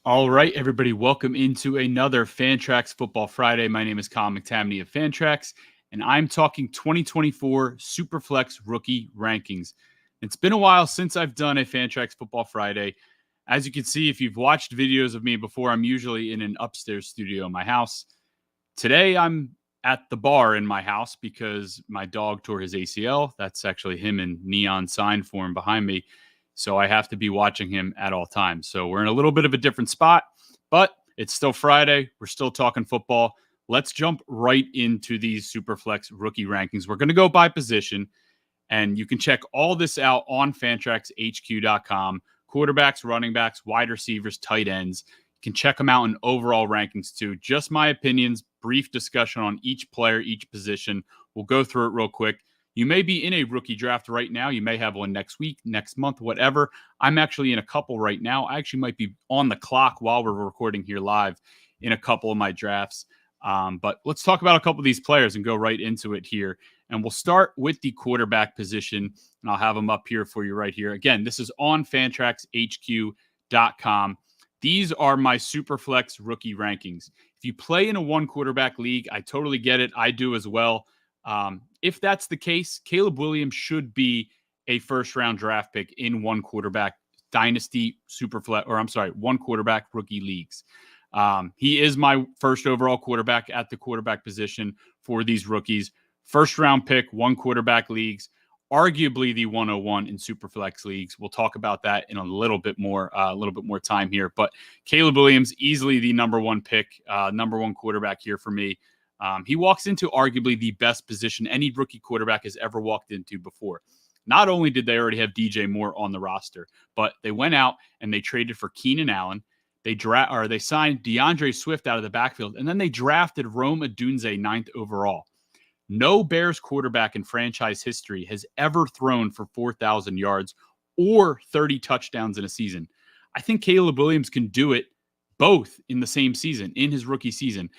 All right, everybody, welcome into another Fantrax Football Friday. My name is Colin McTavish of Fantrax, and I'm talking 2024 Superflex rookie rankings. It's been a while since I've done a Fantrax Football Friday. As you can see, if you've watched videos of me before, I'm usually in an upstairs studio in my house. Today, I'm at the bar in my house because my dog tore his ACL. That's actually him in neon sign form behind me. So I have to be watching him at all times. So we're in a little bit of a different spot, but it's still Friday. We're still talking football. Let's jump right into these Superflex rookie rankings. We're going to go by position, and you can check all this out on fantraxhq.com. Quarterbacks, running backs, wide receivers, tight ends. You can check them out in overall rankings too. Just my opinions, brief discussion on each player, each position. We'll go through it real quick. You may be in a rookie draft right now. You may have one next week, next month, whatever. I'm actually in a couple right now. I actually might be on the clock while we're recording here live in a couple of my drafts. But let's talk about a couple of these players and go right into it here. And we'll start with the quarterback position. And I'll have them up here for you right here. Again, this is on fantraxhq.com. These are my Superflex rookie rankings. If you play in a one quarterback league, I totally get it. I do as well. If that's the case, Caleb Williams should be a first round draft pick in one quarterback dynasty Superflex, or I'm sorry, one quarterback rookie leagues. He is my first overall quarterback at the quarterback position for these rookies. First round pick, one quarterback leagues, arguably the 101 in Superflex leagues. We'll talk about that in a little bit more time here. But Caleb Williams, easily the number one pick, number one quarterback here for me. He walks into arguably the best position any rookie quarterback has ever walked into before. Not only did they already have DJ Moore on the roster, but they went out and they traded for Keenan Allen. They signed DeAndre Swift out of the backfield, and then they drafted Rome Odunze 9th overall. No Bears quarterback in franchise history has ever thrown for 4,000 yards or 30 touchdowns in a season. I think Caleb Williams can do it both in the same season, in his rookie season.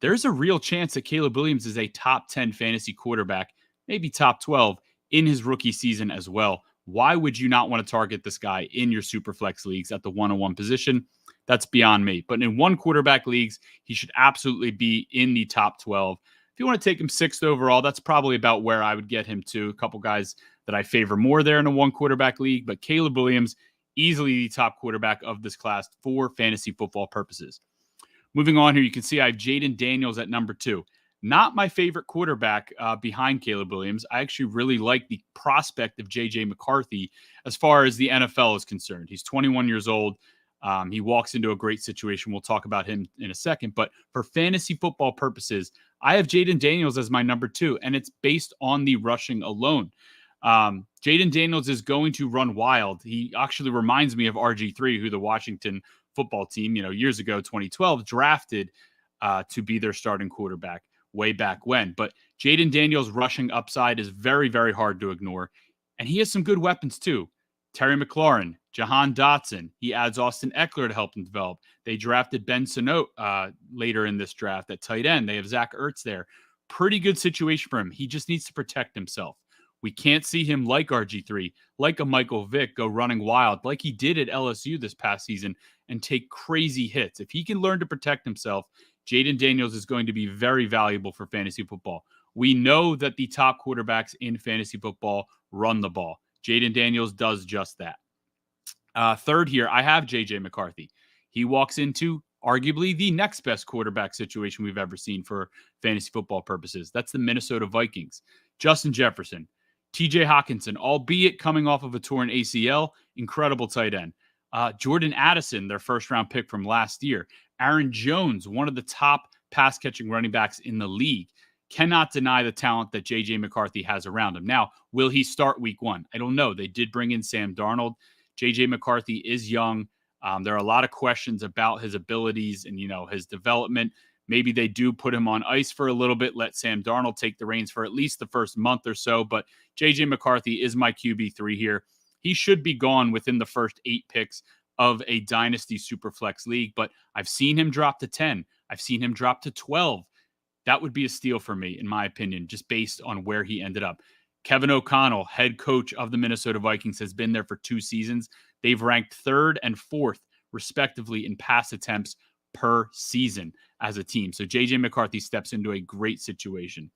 There's a real chance that Caleb Williams is a top 10 fantasy quarterback, maybe top 12 in his rookie season as well. Why would you not want to target this guy in your Superflex leagues at the 101 position? That's beyond me. But in one quarterback leagues, he should absolutely be in the top 12. If you want to take him 6th overall, that's probably about where I would get him to. A couple guys that I favor more there in a one quarterback league, but Caleb Williams, easily the top quarterback of this class for fantasy football purposes. Moving on here, you can see I have Jaden Daniels at number 2. Not my favorite quarterback behind Caleb Williams. I actually really like the prospect of J.J. McCarthy as far as the NFL is concerned. He's 21 years old. He walks into a great situation. We'll talk about him in a second. But for fantasy football purposes, I have Jaden Daniels as my number 2, and it's based on the rushing alone. Jaden Daniels is going to run wild. He actually reminds me of RG3, who the Washington football team, years ago, 2012, drafted to be their starting quarterback way back when. But Jaden Daniels' rushing upside is very, very hard to ignore. And he has some good weapons too. Terry McLaurin, Jahan Dotson. He adds Austin Eckler to help him develop. They drafted Ben Sinnott later in this draft at tight end. They have Zach Ertz there. Pretty good situation for him. He just needs to protect himself. We can't see him like RG3, like a Michael Vick, go running wild like he did at LSU this past season and take crazy hits. If he can learn to protect himself, Jaden Daniels is going to be very valuable for fantasy football. We know that the top quarterbacks in fantasy football run the ball. Jaden Daniels does just that. Third here, I have J.J. McCarthy. He walks into arguably the next best quarterback situation we've ever seen for fantasy football purposes. That's the Minnesota Vikings. Justin Jefferson, TJ Hawkinson, albeit coming off of a torn ACL, incredible tight end. Jordan Addison, their first-round pick from last year. Aaron Jones, one of the top pass-catching running backs in the league. Cannot deny the talent that J.J. McCarthy has around him. Now, will he start week 1? I don't know. They did bring in Sam Darnold. J.J. McCarthy is young. There are a lot of questions about his abilities and, his development. Maybe they do put him on ice for a little bit, let Sam Darnold take the reins for at least the first month or so. But J.J. McCarthy is my QB3 here. He should be gone within the first 8 picks of a dynasty Superflex league, but I've seen him drop to 10. I've seen him drop to 12. That would be a steal for me, in my opinion, just based on where he ended up. Kevin O'Connell, head coach of the Minnesota Vikings, has been there for 2 seasons. They've ranked 3rd and 4th respectively, in pass attempts per season as a team. So JJ McCarthy steps into a great situation.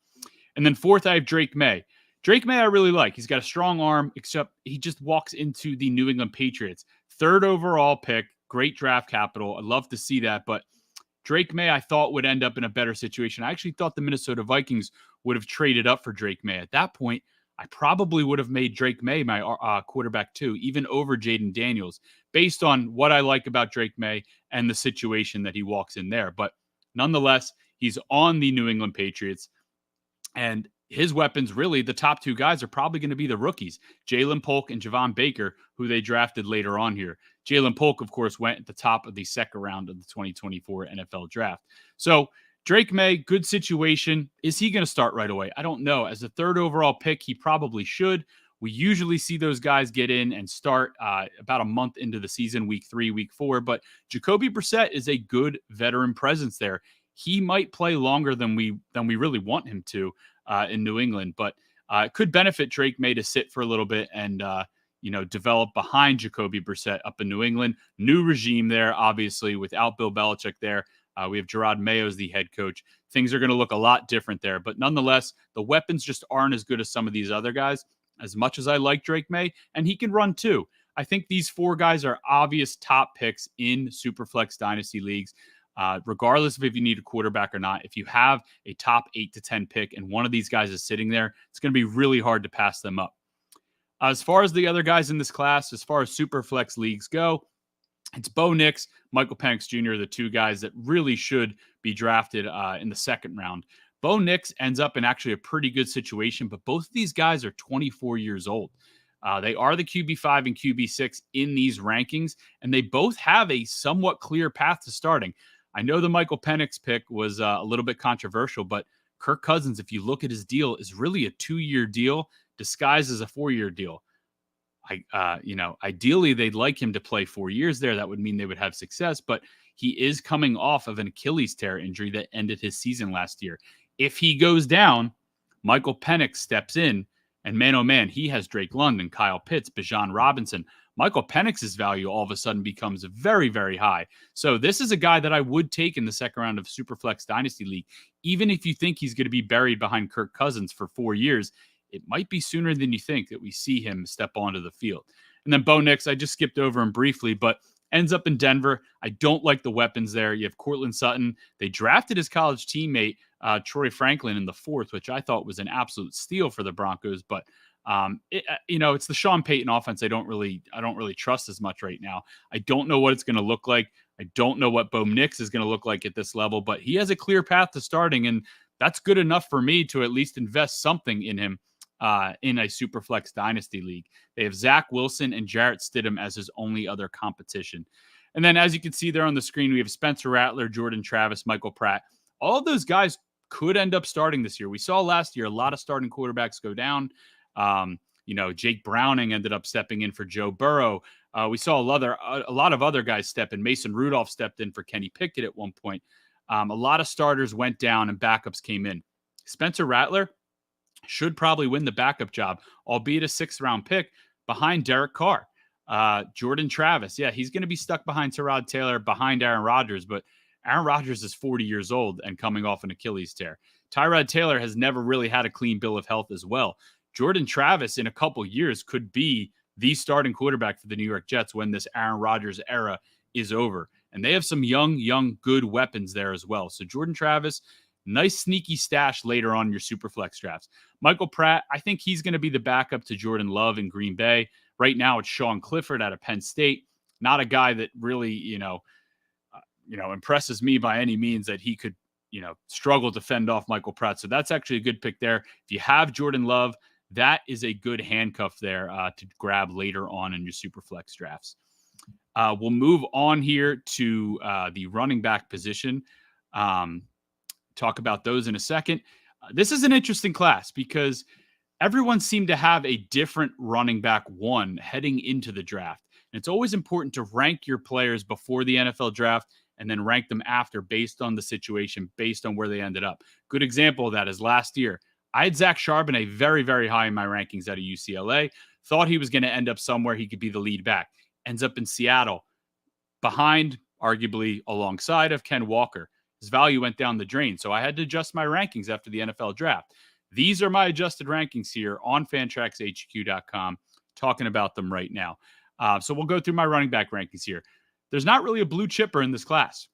And then fourth, I have Drake May. Drake May I really like. He's got a strong arm, except he just walks into the New England Patriots. Third overall pick, great draft capital. I'd love to see that, but Drake May I thought would end up in a better situation. I actually thought the Minnesota Vikings would have traded up for Drake May. At that point, I probably would have made Drake May my quarterback too, even over Jaden Daniels, based on what I like about Drake May and the situation that he walks in there. But nonetheless, he's on the New England Patriots. And his weapons, really, the top two guys are probably going to be the rookies, Jalen Polk and Javon Baker, who they drafted later on here. Jalen Polk, of course, went at the top of the second round of the 2024 NFL draft. So Drake May, good situation. Is he going to start right away? I don't know. As a third overall pick, he probably should. We usually see those guys get in and start about a month into the season, week 3, week 4. But Jacoby Brissett is a good veteran presence there. He might play longer than we really want him to in New England, but it could benefit Drake May to sit for a little bit and develop behind Jacoby Brissett up in New England. New regime there, obviously, without Bill Belichick there. We have Gerard Mayo as the head coach. Things are going to look a lot different there, but nonetheless, the weapons just aren't as good as some of these other guys. As much as I like Drake May, and he can run too. I think these four guys are obvious top picks in Superflex Dynasty leagues. Regardless of if you need a quarterback or not, if you have a top 8 to 10 pick and one of these guys is sitting there, it's going to be really hard to pass them up. As far as the other guys in this class, as far as Superflex leagues go, it's Bo Nix, Michael Penix Jr., the two guys that really should be drafted in the second round. Bo Nix ends up in actually a pretty good situation, but both of these guys are 24 years old. They are the QB5 and QB6 in these rankings, and they both have a somewhat clear path to starting. I know the Michael Penix pick was a little bit controversial, but Kirk Cousins, if you look at his deal, is really a 2-year deal disguised as a 4-year deal. Ideally, they'd like him to play 4 years there. That would mean they would have success, but he is coming off of an Achilles tear injury that ended his season last year. If he goes down, Michael Penix steps in, and man, oh man, he has Drake London, Kyle Pitts, Bijan Robinson. Michael Penix's value all of a sudden becomes very, very high. So this is a guy that I would take in the second round of Superflex Dynasty League. Even if you think he's going to be buried behind Kirk Cousins for 4 years, it might be sooner than you think that we see him step onto the field. And then Bo Nix, I just skipped over him briefly, but ends up in Denver. I don't like the weapons there. You have Cortland Sutton. They drafted his college teammate, Troy Franklin, in the 4th, which I thought was an absolute steal for the Broncos. But it's the Sean Payton offense. I don't really trust as much right now. I don't know what it's going to look like. I don't know what Bo Nix is going to look like at this level, but he has a clear path to starting, and that's good enough for me to at least invest something in him in a Superflex Dynasty League. They have Zach Wilson and Jarrett Stidham as his only other competition. And then, as you can see there on the screen, we have Spencer Rattler, Jordan Travis, Michael Pratt. All of those guys could end up starting this year. We saw last year a lot of starting quarterbacks go down. Jake Browning ended up stepping in for Joe Burrow. We saw a lot of other guys step in. Mason Rudolph stepped in for Kenny Pickett at one point. A lot of starters went down and backups came in. Spencer Rattler should probably win the backup job, albeit a 6th-round pick behind Derek Carr. Jordan Travis, he's going to be stuck behind Tyrod Taylor, behind Aaron Rodgers, but Aaron Rodgers is 40 years old and coming off an Achilles tear. Tyrod Taylor has never really had a clean bill of health as well. Jordan Travis, in a couple years, could be the starting quarterback for the New York Jets when this Aaron Rodgers era is over. And they have some young, good weapons there as well. So Jordan Travis, nice sneaky stash later on in your Superflex drafts. Michael Pratt, I think he's going to be the backup to Jordan Love in Green Bay. Right now, it's Sean Clifford out of Penn State. Not a guy that really, impresses me by any means that he could, struggle to fend off Michael Pratt. So that's actually a good pick there. If you have Jordan Love, that is a good handcuff there to grab later on in your Superflex drafts. We'll move on here to the running back position. Talk about those in a second. This is an interesting class because everyone seemed to have a different running back one heading into the draft. And it's always important to rank your players before the NFL draft and then rank them after based on the situation, based on where they ended up. Good example of that is last year. I had Zach Charbonnet very, very high in my rankings out of UCLA. Thought he was going to end up somewhere he could be the lead back. Ends up in Seattle. behind, arguably alongside of Ken Walker. His value went down the drain. So I had to adjust my rankings after the NFL draft. These are my adjusted rankings here on fantraxhq.com, talking about them right now. So we'll go through my running back rankings here. There's not really a blue chipper in this class.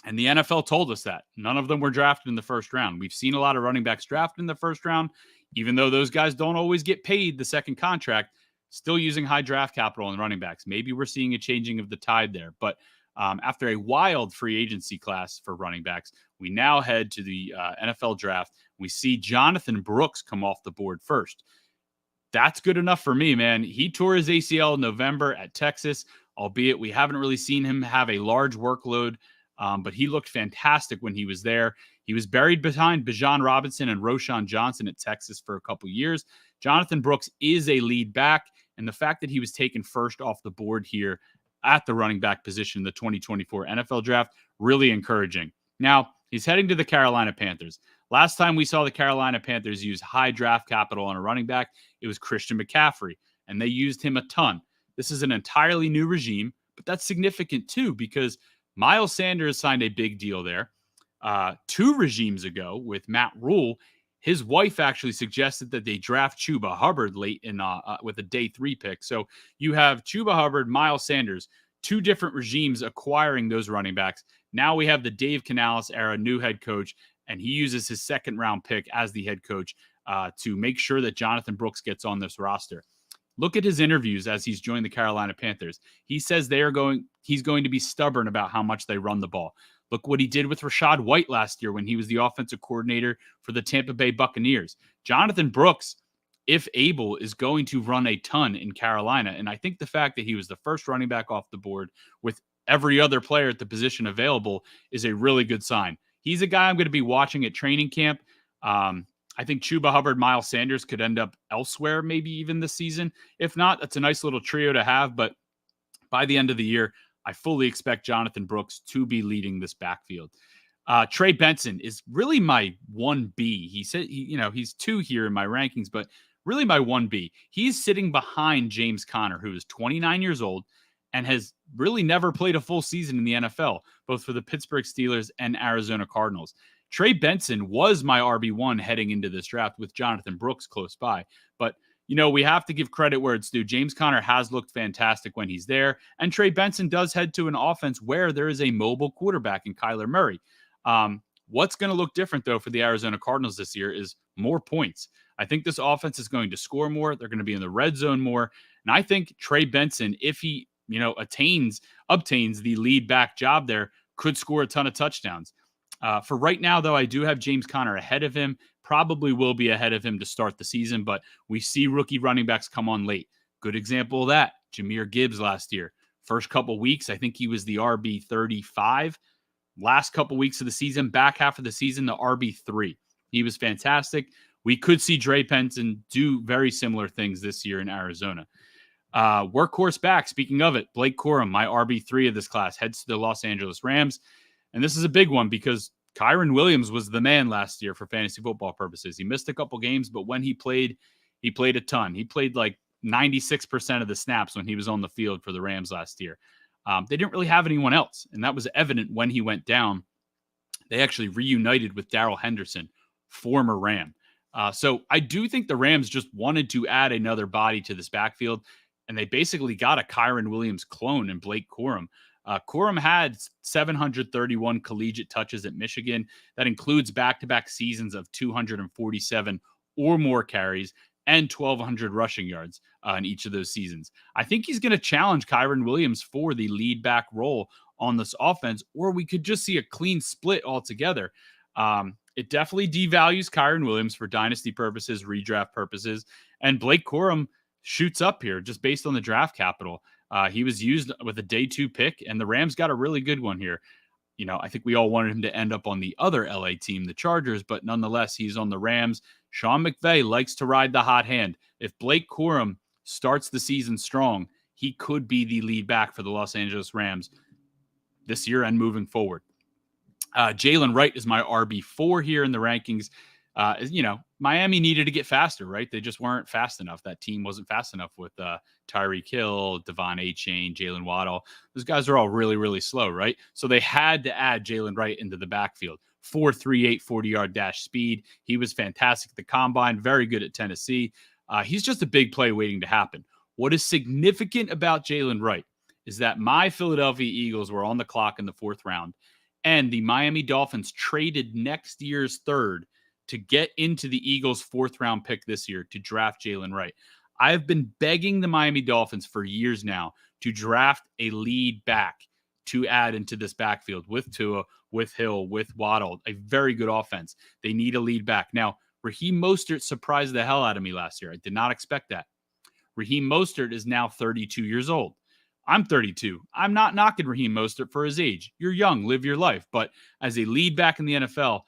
And the NFL told us that. None of them were drafted in the first round. We've seen a lot of running backs drafted in the first round, even though those guys don't always get paid the second contract, still using high draft capital on running backs. Maybe we're seeing a changing of the tide there. But after a wild free agency class for running backs, we now head to the NFL draft. We see Jonathan Brooks come off the board first. That's good enough for me, man. He tore his ACL in November at Texas, albeit we haven't really seen him have a large workload, but he looked fantastic when he was there. He was buried behind Bijan Robinson and Roschon Johnson at Texas for a couple years. Jonathan Brooks is a lead back, and the fact that he was taken first off the board here at the running back position in the 2024 NFL draft, really encouraging. Now, he's heading to the Carolina Panthers. Last time we saw the Carolina Panthers use high draft capital on a running back, it was Christian McCaffrey, and they used him a ton. This is an entirely new regime, but that's significant too because Miles Sanders signed a big deal there. 2 regimes ago with Matt Rule, his wife actually suggested that they draft Chuba Hubbard late in with a day 3 pick. So you have Chuba Hubbard, Miles Sanders, 2 different regimes acquiring those running backs. Now we have the Dave Canales era new head coach, and he uses his second round pick as the head coach to make sure that Jonathan Brooks gets on this roster. Look at his interviews as he's joined the Carolina Panthers. He says he's going to be stubborn about how much they run the ball. Look what he did with Rachaad White last year when he was the offensive coordinator for the Tampa Bay Buccaneers. Jonathan Brooks, if able, is going to run a ton in Carolina. And I think the fact that he was the first running back off the board with every other player at the position available is a really good sign. He's a guy I'm going to be watching at training camp. I think Chuba Hubbard, Miles Sanders could end up elsewhere, maybe even this season. If not, that's a nice little trio to have. But by the end of the year, I fully expect Jonathan Brooks to be leading this backfield. Trey Benson is really my 1B. He said, he's 2 here in my rankings, but really my 1B. He's sitting behind James Conner, who is 29 years old and has really never played a full season in the NFL, both for the Pittsburgh Steelers and Arizona Cardinals. Trey Benson was my RB1 heading into this draft with Jonathan Brooks close by. But, we have to give credit where it's due. James Conner has looked fantastic when he's there. And Trey Benson does head to an offense where there is a mobile quarterback in Kyler Murray. What's going to look different, though, for the Arizona Cardinals this year is more points. I think this offense is going to score more. They're going to be in the red zone more. And I think Trey Benson, if he, obtains the lead back job there, could score a ton of touchdowns. For right now, though, I do have James Conner ahead of him. Probably will be ahead of him to start the season, but we see rookie running backs come on late. Good example of that, Jahmyr Gibbs last year. First couple weeks, I think he was the RB 35. Last couple weeks of the season, back half of the season, the RB 3. He was fantastic. We could see Trey Benson do very similar things this year in Arizona. Workhorse back, speaking of it, Blake Corum, my RB3 of this class, heads to the Los Angeles Rams. And this is a big one because Kyren Williams was the man last year for fantasy football purposes. He missed a couple games, but when he played a ton. He played like 96% of the snaps when he was on the field for the Rams last year. They didn't really have anyone else, and that was evident when he went down. They actually reunited with Darrell Henderson, former Ram. So I do think the Rams just wanted to add another body to this backfield, and they basically got a Kyren Williams clone in Blake Corum. Corum had 731 collegiate touches at Michigan. That includes back-to-back seasons of 247 or more carries and 1,200 rushing yards in each of those seasons. I think he's going to challenge Kyren Williams for the lead back role on this offense, or we could just see a clean split altogether. It definitely devalues Kyren Williams for dynasty purposes, redraft purposes, and Blake Corum shoots up here just based on the draft capital. He was used with a day 2 pick, and the Rams got a really good one here. I think we all wanted him to end up on the other LA team, the Chargers, but nonetheless, he's on the Rams. Sean McVay likes to ride the hot hand. If Blake Corum starts the season strong, he could be the lead back for the Los Angeles Rams this year and moving forward. Jalen Wright is my RB4 here in the rankings. Miami needed to get faster, right? They just weren't fast enough. That team wasn't fast enough with Tyreek Hill, Devon Achane, Jalen Waddle. Those guys are all really, really slow, right? So they had to add Jalen Wright into the backfield. 4.38 40-yard dash speed. He was fantastic at the combine, very good at Tennessee. He's just a big play waiting to happen. What is significant about Jalen Wright is that my Philadelphia Eagles were on the clock in the 4th round, and the Miami Dolphins traded next year's 3rd to get into the Eagles' 4th round pick this year to draft Jalen Wright. I've been begging the Miami Dolphins for years now to draft a lead back to add into this backfield with Tua, with Hill, with Waddle, a very good offense. They need a lead back. Now, Raheem Mostert surprised the hell out of me last year. I did not expect that. Raheem Mostert is now 32 years old. I'm 32. I'm not knocking Raheem Mostert for his age. You're young, live your life. But as a lead back in the NFL,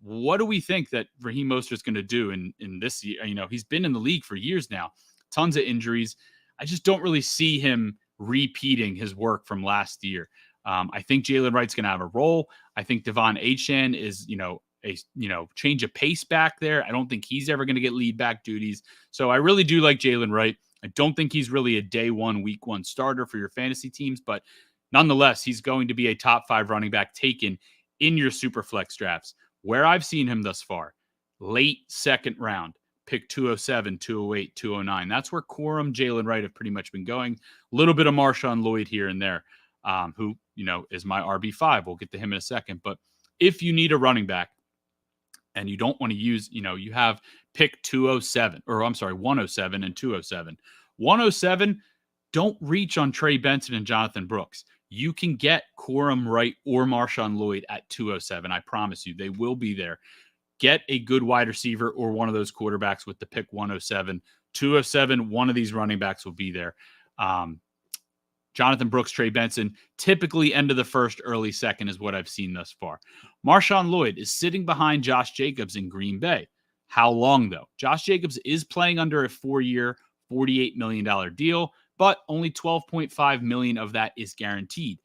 what do we think that Raheem Mostert is going to do in this year? He's been in the league for years now. Tons of injuries. I just don't really see him repeating his work from last year. I think Jalen Wright's going to have a role. I think Devon Achane is, a change of pace back there. I don't think he's ever going to get lead back duties. So I really do like Jalen Wright. I don't think he's really a day one, week one starter for your fantasy teams, but nonetheless, he's going to be a top 5 running back taken in your Superflex drafts. Where I've seen him thus far, late 2nd round, pick 207, 208, 209. That's where Corum, Jalen Wright have pretty much been going. A little bit of Marshawn Lloyd here and there, who, is my RB5. We'll get to him in a second. But if you need a running back and you don't want to use, you have pick 107 and 207. 107, don't reach on Trey Benson and Jonathan Brooks. You can get Corum Wright or Marshawn Lloyd at 207. I promise you, they will be there. Get a good wide receiver or one of those quarterbacks with the pick 107. 207, one of these running backs will be there. Jonathan Brooks, Trey Benson, typically end of the 1st, early 2nd is what I've seen thus far. Marshawn Lloyd is sitting behind Josh Jacobs in Green Bay. How long, though? Josh Jacobs is playing under a 4-year, $48 million deal, but only $12.5 million of that is guaranteed.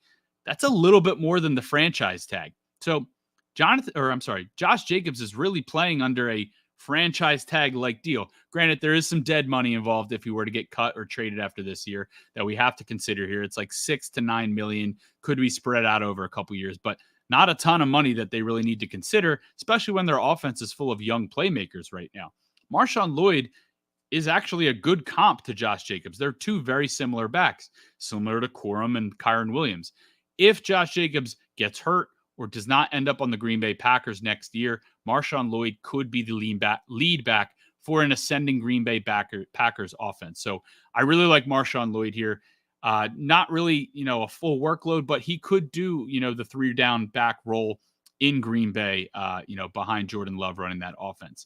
That's a little bit more than the franchise tag. So Josh Jacobs is really playing under a franchise tag like deal. Granted, there is some dead money involved if he were to get cut or traded after this year that we have to consider here. It's like 6 to 9 million, could be spread out over a couple years, but not a ton of money that they really need to consider, especially when their offense is full of young playmakers right now. Marshawn Lloyd is actually a good comp to Josh Jacobs. They're 2 very similar backs, similar to Corum and Kyron Williams. If Josh Jacobs gets hurt or does not end up on the Green Bay Packers next year, Marshawn Lloyd could be the lead back for an ascending Green Bay Packers offense. So I really like Marshawn Lloyd here. Not really, a full workload, but he could do, the 3-down back role in Green Bay, behind Jordan Love running that offense.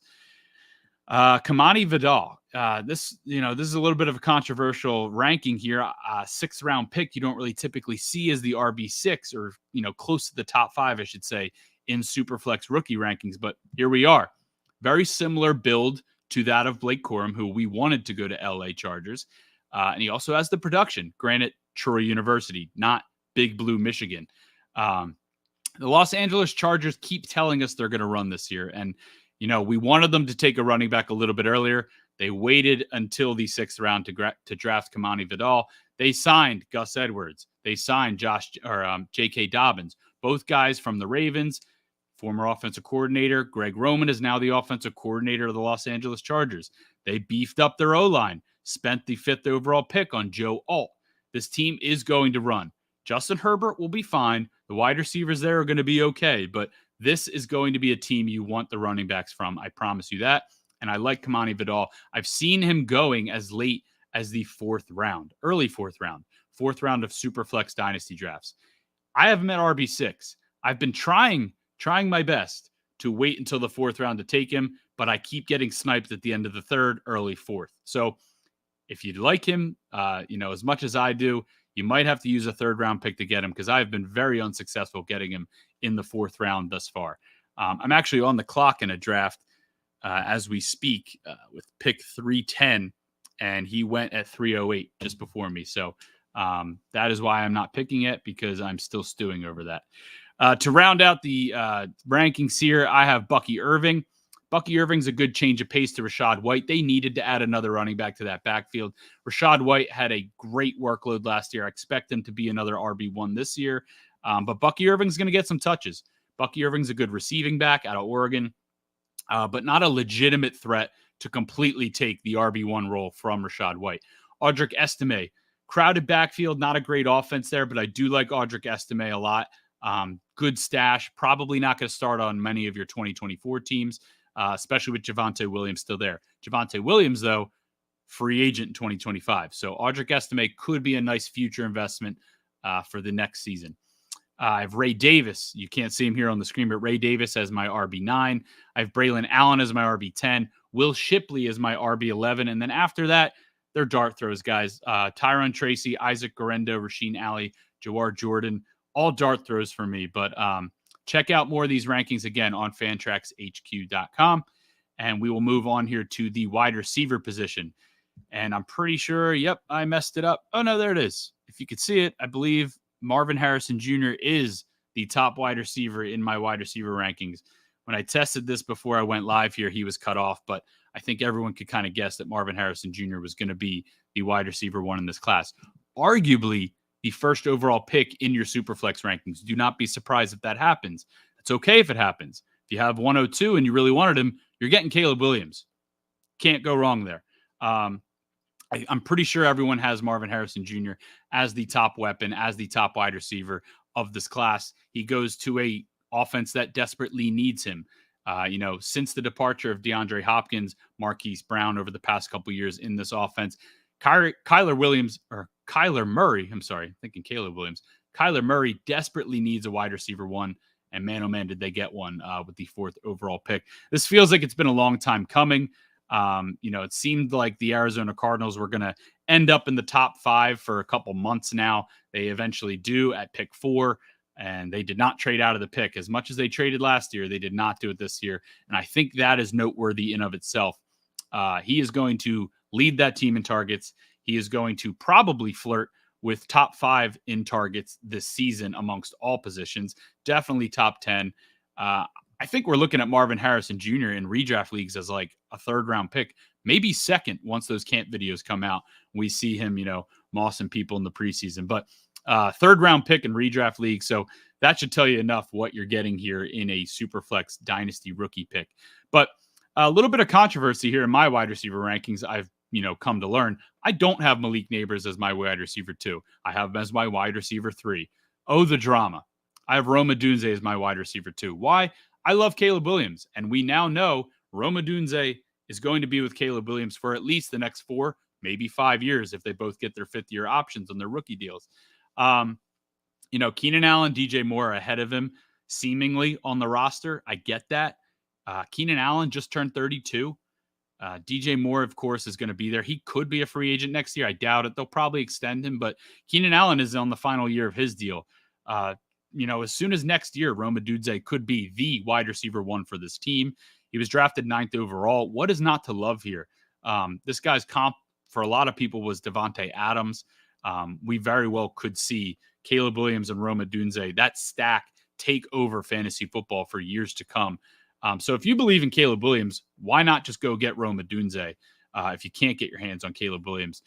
Kamani Vidal. This is a little bit of a controversial ranking here. 6th round pick you don't really typically see as the RB6 or, close to the top 5, I should say, in Superflex rookie rankings. But here we are. Very similar build to that of Blake Corum, who we wanted to go to LA Chargers. And he also has the production. Granted, Troy University, not Big Blue Michigan. The Los Angeles Chargers keep telling us they're going to run this year. And we wanted them to take a running back a little bit earlier. They waited until the 6th round to draft Kamani Vidal. They signed Gus Edwards. They signed J.K. Dobbins, both guys from the Ravens. Former offensive coordinator Greg Roman is now the offensive coordinator of the Los Angeles Chargers. They beefed up their O-line, spent the 5th overall pick on Joe Alt. This team is going to run. Justin Herbert will be fine. The wide receivers there are going to be okay, but this is going to be a team you want the running backs from. I promise you that. And I like Kamani Vidal. I've seen him going as late as the 4th round, early 4th round of Superflex Dynasty drafts. I have him at RB6. I've been trying my best to wait until the 4th round to take him, but I keep getting sniped at the end of the 3rd, early 4th. So if you'd like him, as much as I do, you might have to use a 3rd round pick to get him because I've been very unsuccessful getting him in the 4th round thus far. I'm actually on the clock in a draft as we speak with pick 310, and he went at 308 just before me. So that is why I'm not picking it, because I'm still stewing over that. To round out the rankings here, I have Bucky Irving. Bucky Irving's a good change of pace to Rachaad White. They needed to add another running back to that backfield. Rachaad White had a great workload last year. I expect him to be another RB1 this year. But Bucky Irving's going to get some touches. Bucky Irving's a good receiving back out of Oregon, but not a legitimate threat to completely take the RB1 role from Rachaad White. Audric Estime, crowded backfield, not a great offense there, but I do like Audric Estime a lot. Good stash, probably not going to start on many of your 2024 teams, especially with Javonte Williams still there. Javonte Williams, though, free agent in 2025. So Audric Estime could be a nice future investment for the next season. I have Ray Davis. You can't see him here on the screen, but Ray Davis as my RB9. I have Braylon Allen as my RB10. Will Shipley as my RB11. And then after that, they're dart throws, guys. Tyron Tracy, Isaac Guerendo, Rasheen Ali, Jawar Jordan, all dart throws for me. But check out more of these rankings again on fantraxhq.com. And we will move on here to the wide receiver position. And I'm pretty sure, yep, I messed it up. Oh, no, there it is. If you could see it, I believe Marvin Harrison Jr. is the top wide receiver in my wide receiver rankings. When I tested this before I went live here, he was cut off, but I think everyone could kind of guess that Marvin Harrison Jr. was going to be the wide receiver one in this class. Arguably the first overall pick in your Superflex rankings. Do not be surprised if that happens. It's okay if it happens. If you have 102 and you really wanted him, you're getting Caleb Williams. Can't go wrong there. I'm pretty sure everyone has Marvin Harrison Jr. as the top weapon, as the top wide receiver of this class. He goes to a offense that desperately needs him. Since the departure of DeAndre Hopkins, Marquise Brown over the past couple years in this offense, Kyler Murray, I'm sorry, thinking Caleb Williams. Kyler Murray desperately needs a wide receiver one, and man, oh man, did they get one with the 4th overall pick. This feels like it's been a long time coming. It seemed like the Arizona Cardinals were going to end up in the top 5 for a couple months now. They eventually do at pick 4, and they did not trade out of the pick. As much as they traded last year, they did not do it this year. And I think that is noteworthy in of itself. He is going to lead that team in targets. He is going to probably flirt with top 5 in targets this season amongst all positions. Definitely top 10. I think we're looking at Marvin Harrison Jr. in redraft leagues as like a 3rd round pick, maybe 2nd once those camp videos come out. We see him, mossing people in the preseason, but 3rd round pick in redraft league. So that should tell you enough what you're getting here in a Superflex dynasty rookie pick. But a little bit of controversy here in my wide receiver rankings. I've, come to learn I don't have Malik Neighbors as my wide receiver 2. I have him as my wide receiver 3. Oh, the drama. I have Rome Odunze as my wide receiver 2. Why? I love Caleb Williams, and we now know Rome Odunze is going to be with Caleb Williams for at least the next 4, maybe 5 years if they both get their 5th-year options on their rookie deals. Keenan Allen, DJ Moore are ahead of him, seemingly on the roster. I get that. Keenan Allen just turned 32. DJ Moore, of course, is going to be there. He could be a free agent next year. I doubt it. They'll probably extend him, but Keenan Allen is on the final year of his deal. As soon as next year, Rome Odunze could be the wide receiver 1 for this team. He was drafted 9th overall. What is not to love here? This guy's comp for a lot of people was Devontae Adams. We very well could see Caleb Williams and Rome Odunze, that stack, take over fantasy football for years to come. So if you believe in Caleb Williams, why not just go get Rome Odunze if you can't get your hands on Caleb Williams?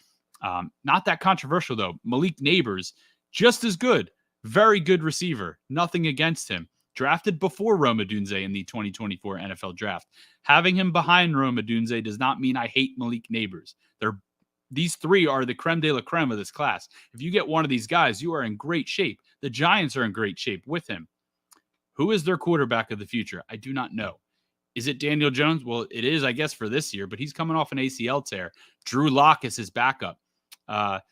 Not that controversial, though. Malik Neighbors, just as good. Very good receiver. Nothing against him. Drafted before Rome Odunze in the 2024 NFL Draft. Having him behind Rome Odunze does not mean I hate Malik Neighbors. These 3 are the creme de la creme of this class. If you get one of these guys, you are in great shape. The Giants are in great shape with him. Who is their quarterback of the future? I do not know. Is it Daniel Jones? Well, it is, I guess, for this year, but he's coming off an ACL tear. Drew Lock is his backup. Rome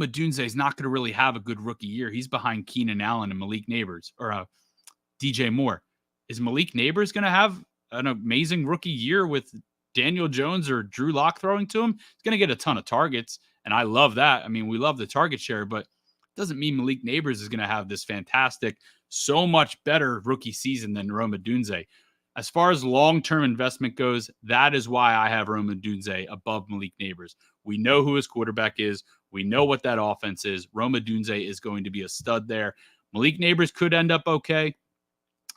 Odunze is not going to really have a good rookie year. He's behind Keenan Allen and Malik Neighbors or DJ Moore. Is Malik Neighbors going to have an amazing rookie year with Daniel Jones or Drew Lock throwing to him? He's going to get a ton of targets, and I love that. I mean, we love the target share, but it doesn't mean Malik Neighbors is going to have this fantastic, so much better rookie season than Rome Odunze. As far as long-term investment goes, that is why I have Rome Odunze above Malik Neighbors. We know who his quarterback is. We know what that offense is. Rome Odunze is going to be a stud there. Malik Neighbors could end up okay.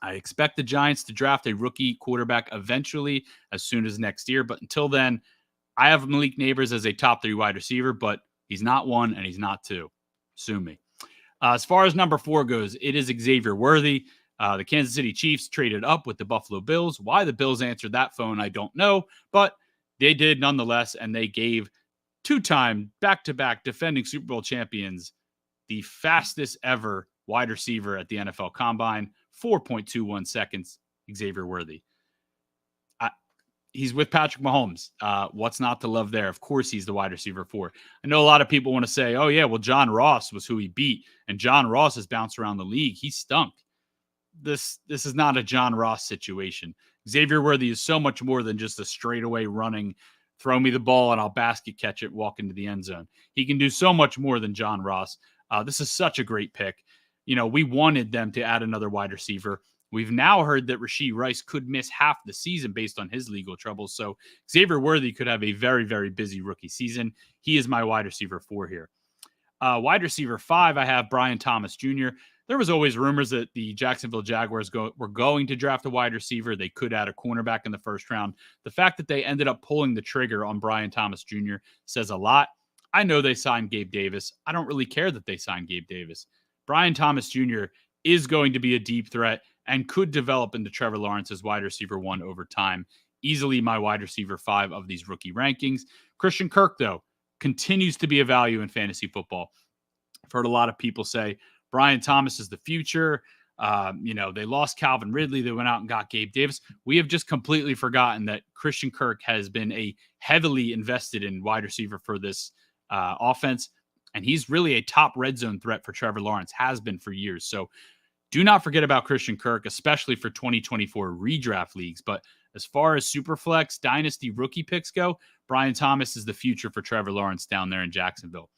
I expect the Giants to draft a rookie quarterback eventually as soon as next year. But until then, I have Malik Neighbors as a top 3 wide receiver, but he's not 1 and he's not 2. Sue me. As far as number 4 goes, it is Xavier Worthy. The Kansas City Chiefs traded up with the Buffalo Bills. Why the Bills answered that phone, I don't know, but they did nonetheless, and they gave 2-time back-to-back defending Super Bowl champions the fastest ever wide receiver at the NFL Combine, 4.21 seconds, Xavier Worthy. He's with Patrick Mahomes. What's not to love there? Of course, he's the wide receiver 4. I know a lot of people want to say, oh, yeah, well, John Ross was who he beat, and John Ross has bounced around the league. He stunk. This is not a John Ross situation. Xavier Worthy is so much more than just a straightaway running, throw me the ball and I'll basket catch it, walk into the end zone. He can do so much more than John Ross. This is such a great pick. We wanted them to add another wide receiver. We've now heard that Rashee Rice could miss half the season based on his legal troubles. So Xavier Worthy could have a very, very busy rookie season. He is my wide receiver 4 here. Wide receiver 5, I have Brian Thomas Jr. There was always rumors that the Jacksonville Jaguars were going to draft a wide receiver. They could add a cornerback in the first round. The fact that they ended up pulling the trigger on Brian Thomas Jr. says a lot. I know they signed Gabe Davis. I don't really care that they signed Gabe Davis. Brian Thomas Jr. is going to be a deep threat and could develop into Trevor Lawrence's wide receiver 1 over time. Easily my wide receiver 5 of these rookie rankings. Christian Kirk, though, continues to be a value in fantasy football. I've heard a lot of people say Brian Thomas is the future. They lost Calvin Ridley. They went out and got Gabe Davis. We have just completely forgotten that Christian Kirk has been a heavily invested in wide receiver for this offense. And he's really a top red zone threat for Trevor Lawrence, has been for years. So do not forget about Christian Kirk, especially for 2024 redraft leagues. But as far as Superflex dynasty rookie picks go, Brian Thomas is the future for Trevor Lawrence down there in Jacksonville.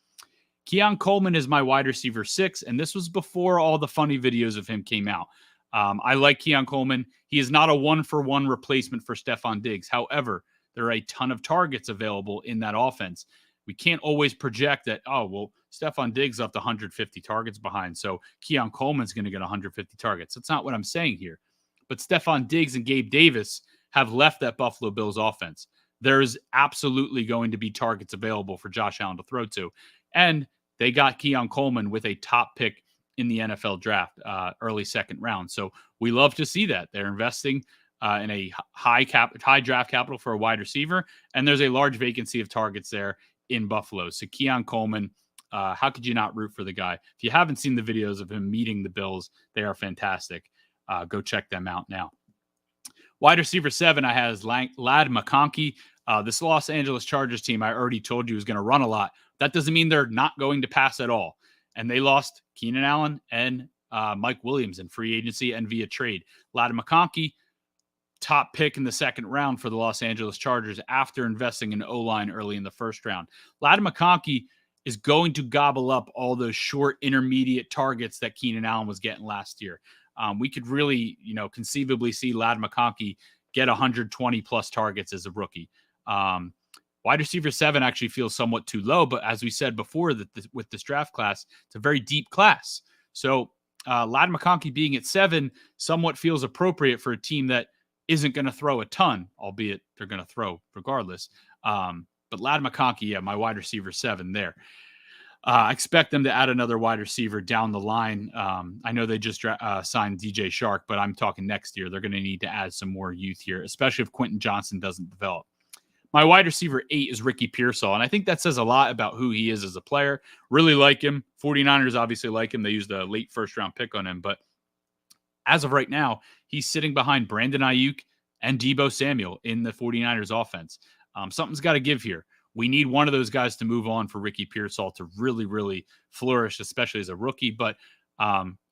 Keon Coleman is my wide receiver 6, and this was before all the funny videos of him came out. I like Keon Coleman. He is not a one-for-one replacement for Stephon Diggs. However, there are a ton of targets available in that offense. We can't always project that, Stephon Diggs left 150 targets behind, so Keon Coleman's going to get 150 targets. That's not what I'm saying here. But Stephon Diggs and Gabe Davis have left that Buffalo Bills offense. There's absolutely going to be targets available for Josh Allen to throw to. And they got Keon Coleman with a top pick in the NFL draft, early second round. So we love to see that. They're investing in a high draft capital for a wide receiver, and there's a large vacancy of targets there in Buffalo. So Keon Coleman, how could you not root for the guy? If you haven't seen the videos of him meeting the Bills, they are fantastic. Go check them out now. Wide receiver 7, I have Ladd McConkey. This Los Angeles Chargers team, I already told you, is going to run a lot. That doesn't mean they're not going to pass at all. And they lost Keenan Allen and Mike Williams in free agency and via trade. Ladd McConkey, top pick in the second round for the Los Angeles Chargers after investing in O-line early in the first round. Ladd McConkey is going to gobble up all those short intermediate targets that Keenan Allen was getting last year. We could really, conceivably see Ladd McConkey get 120 plus targets as a rookie. Wide receiver 7 actually feels somewhat too low, but as we said before, with this draft class, it's a very deep class. So Ladd McConkey being at 7 somewhat feels appropriate for a team that isn't going to throw a ton, albeit they're going to throw regardless. But Ladd McConkey, my wide receiver 7 there. I expect them to add another wide receiver down the line. I know they just signed DJ Shark, but I'm talking next year. They're going to need to add some more youth here, especially if Quentin Johnson doesn't develop. My wide receiver 8 is Ricky Pearsall, and I think that says a lot about who he is as a player. Really like him. 49ers obviously like him. They used a late first-round pick on him, but as of right now, he's sitting behind Brandon Ayuk and Deebo Samuel in the 49ers offense. Something's got to give here. We need one of those guys to move on for Ricky Pearsall to really, really flourish, especially as a rookie. But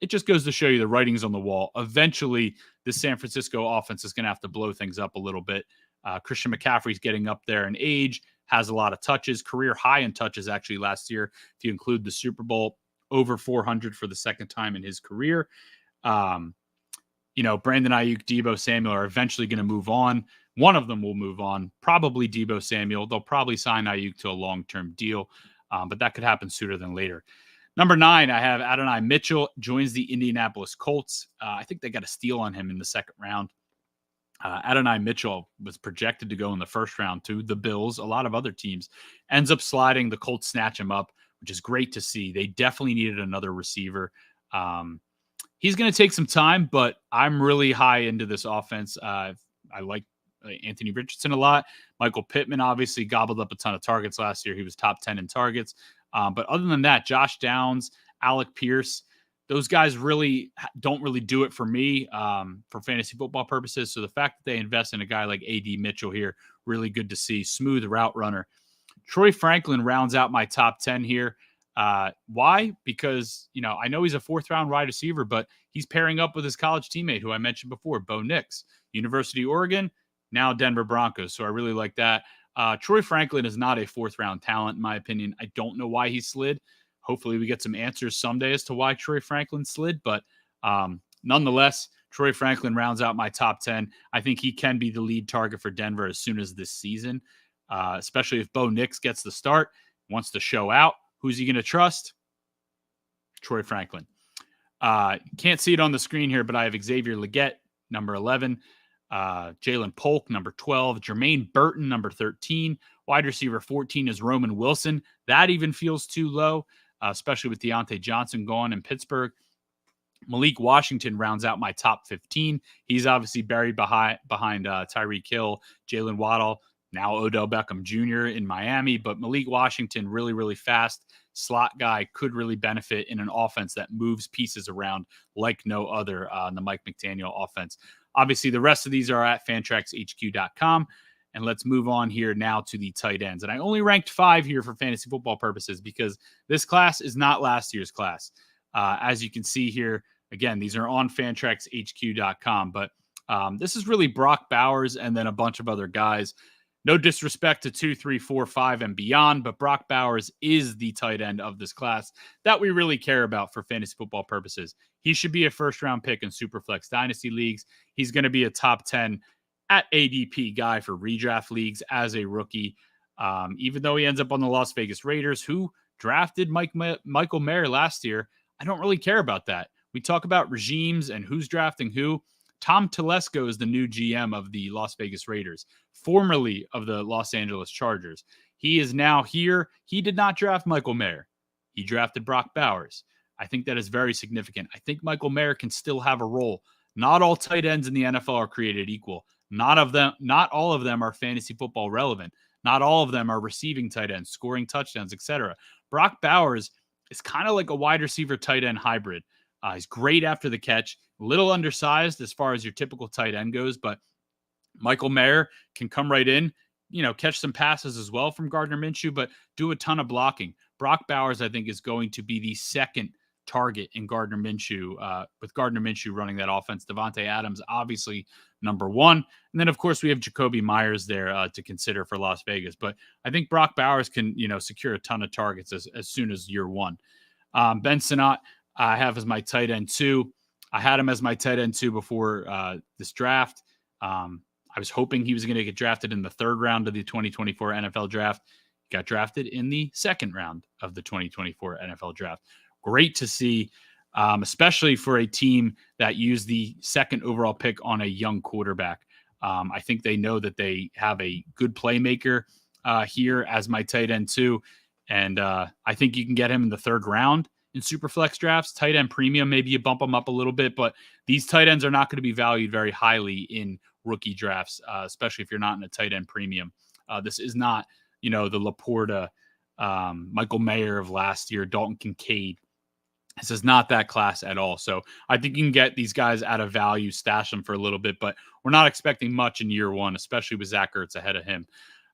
it just goes to show you the writing's on the wall. Eventually, this San Francisco offense is going to have to blow things up a little bit. Christian McCaffrey's getting up there in age, has a lot of touches, career high in touches actually last year. If you include the Super Bowl, over 400 for the second time in his career. Brandon Ayuk, Deebo Samuel are eventually going to move on. One of them will move on, probably Deebo Samuel. They'll probably sign Ayuk to a long-term deal, but that could happen sooner than later. Number 9, I have Adonai Mitchell, joins the Indianapolis Colts. I think they got a steal on him in the second round. Adonai Mitchell was projected to go in the first round to the Bills. A lot of other teams ends up sliding. The Colts snatch him up, which is great to see. They definitely needed another receiver. He's going to take some time, but I'm really high into this offense. I like Anthony Richardson a lot. Michael Pittman obviously gobbled up a ton of targets last year. He was top 10 in targets. But other than that, Josh Downs, Alec Pierce, those guys really don't really do it for me for fantasy football purposes. So the fact that they invest in a guy like A.D. Mitchell here, really good to see. Smooth route runner. Troy Franklin rounds out my top 10 here. Why? Because, I know he's a 4th-round wide receiver, but he's pairing up with his college teammate who I mentioned before, Bo Nix, University of Oregon, now Denver Broncos. So I really like that. Troy Franklin is not a 4th-round talent, in my opinion. I don't know why he slid. Hopefully we get some answers someday as to why Troy Franklin slid. But nonetheless, Troy Franklin rounds out my top 10. I think he can be the lead target for Denver as soon as this season, especially if Bo Nix gets the start, wants to show out. Who's he going to trust? Troy Franklin. Can't see it on the screen here, but I have Xavier Legette, number 11. Jalen Polk, number 12. Jermaine Burton, number 13. Wide receiver 14 is Roman Wilson. That even feels too low, especially with Deontay Johnson gone in Pittsburgh. Malik Washington rounds out my top 15. He's obviously buried behind Tyreek Hill, Jalen Waddle, now Odell Beckham Jr. in Miami. But Malik Washington, really, really fast slot guy, could really benefit in an offense that moves pieces around like no other in the Mike McDaniel offense. Obviously, the rest of these are at fantraxhq.com. And let's move on here now to the tight ends. And I only ranked 5 here for fantasy football purposes because this class is not last year's class. As you can see here, again, these are on fantraxhq.com. But this is really Brock Bowers and then a bunch of other guys. No disrespect to 2, 3, 4, 5, and beyond, but Brock Bowers is the tight end of this class that we really care about for fantasy football purposes. He should be a first-round pick in Superflex Dynasty leagues. He's going to be a top 10 at ADP guy for redraft leagues as a rookie, even though he ends up on the Las Vegas Raiders, who drafted Michael Mayer last year. I don't really care about that. We talk about regimes and who's drafting who. Tom Telesco is the new GM of the Las Vegas Raiders, formerly of the Los Angeles Chargers. He is now here. He did not draft Michael Mayer. He drafted Brock Bowers. I think that is very significant. I think Michael Mayer can still have a role. Not all tight ends in the NFL are created equal. Not all of them are fantasy football relevant. Not all of them are receiving tight ends, scoring touchdowns, etc. Brock Bowers is kind of like a wide receiver tight end hybrid. He's great after the catch, a little undersized as far as your typical tight end goes, but Michael Mayer can come right in, catch some passes as well from Gardner Minshew, but do a ton of blocking. Brock Bowers, I think, is going to be the second target in Gardner Minshew, with Gardner Minshew running that offense. Devontae Adams, obviously, number 1. And then, of course, we have Jacoby Myers there to consider for Las Vegas. But I think Brock Bowers can, secure a ton of targets as soon as year 1. Ben Sinnott, I have as my tight end 2. I had him as my tight end 2 before this draft. I was hoping he was going to get drafted in the 3rd round of the 2024 NFL draft. He got drafted in the 2nd round of the 2024 NFL draft. Great to see, especially for a team that used the 2nd overall pick on a young quarterback. I think they know that they have a good playmaker here as my tight end 2. And I think you can get him in the 3rd round in Superflex drafts. Tight end premium, maybe you bump them up a little bit, but these tight ends are not going to be valued very highly in rookie drafts, especially if you're not in a tight end premium. This is not, the Laporta, Michael Mayer of last year, Dalton Kincaid. This is not that class at all. So I think you can get these guys at a value, stash them for a little bit, but we're not expecting much in year 1, especially with Zach Ertz ahead of him.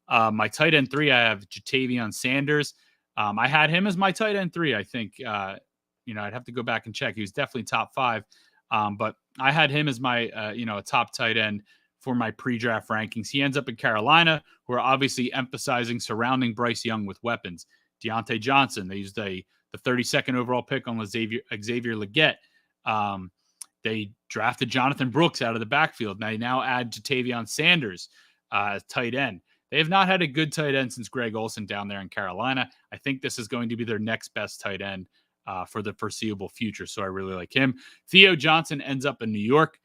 My tight end 3, I have Jatavion Sanders. I had him as my tight end 3. I think, I'd have to go back and check. He was definitely top 5. But I had him as my, a top tight end for my pre-draft rankings. He ends up in Carolina, who are obviously emphasizing surrounding Bryce Young with weapons. Deontay Johnson, they used the 32nd overall pick on Xavier Legette. They drafted Jonathan Brooks out of the backfield. They now add Jatavion Sanders as tight end. They have not had a good tight end since Greg Olsen down there in Carolina. I think this is going to be their next best tight end. for the foreseeable future. So I really like him. Theo Johnson ends up in New York.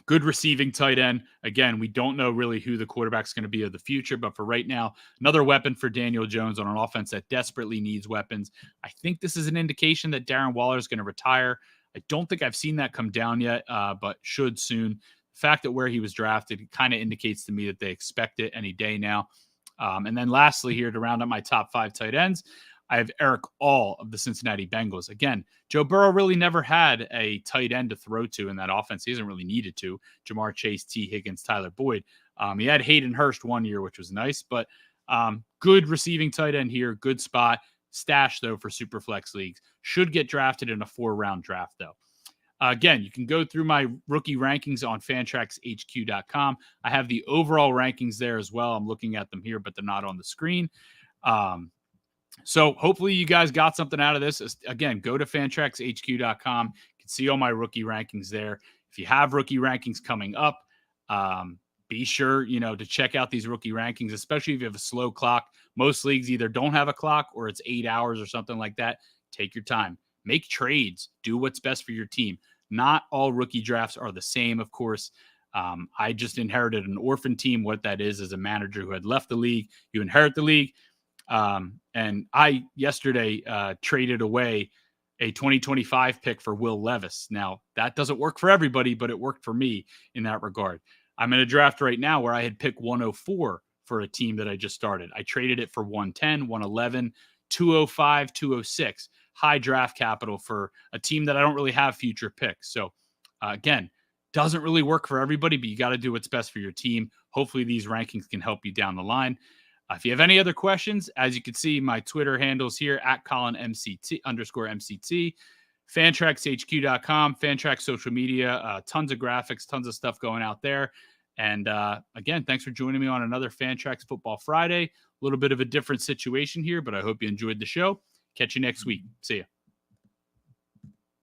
Good receiving tight end. Again, we don't know really who the quarterback's going to be of the future, but for right now, another weapon for Daniel Jones on an offense that desperately needs weapons. I think this is an indication that Darren Waller is going to retire. I don't think I've seen that come down yet, but should soon. The fact that where he was drafted kind of indicates to me that they expect it any day now. And then lastly here, to round up my top 5 tight ends, I have Eric All of the Cincinnati Bengals. Again, Joe Burrow really never had a tight end to throw to in that offense. He hasn't really needed to. Jamar Chase, T. Higgins, Tyler Boyd. He had Hayden Hurst one year, which was nice, but good receiving tight end here. Good spot. Stash, though, for Superflex leagues. Should get drafted in a 4-round draft, though. Again, you can go through my rookie rankings on fantraxhq.com. I have the overall rankings there as well. I'm looking at them here, but they're not on the screen. So hopefully you guys got something out of this. Again, go to fantraxhq.com. You can see all my rookie rankings there. If you have rookie rankings coming up, be sure, to check out these rookie rankings, especially if you have a slow clock. Most leagues either don't have a clock or it's 8 hours or something like that. Take your time. Make trades. Do what's best for your team. Not all rookie drafts are the same, of course. I just inherited an orphan team. What that is a manager who had left the league. You inherit the league. And I yesterday traded away a 2025 pick for Will Levis. Now, that doesn't work for everybody, but it worked for me in that regard. I'm in a draft right now where I had picked 104 for a team that I just started. I traded it for 110, 111, 205, 206. High draft capital for a team that I don't really have future picks. So, again, doesn't really work for everybody, but you got to do what's best for your team. Hopefully these rankings can help you down the line. If you have any other questions, as you can see, my Twitter handles here at ColinMCT_MCT, FantraxHQ.com, Fantrax social media, tons of graphics, tons of stuff going out there. And again, thanks for joining me on another Fantrax Football Friday. A little bit of a different situation here, but I hope you enjoyed the show. Catch you next week. See ya.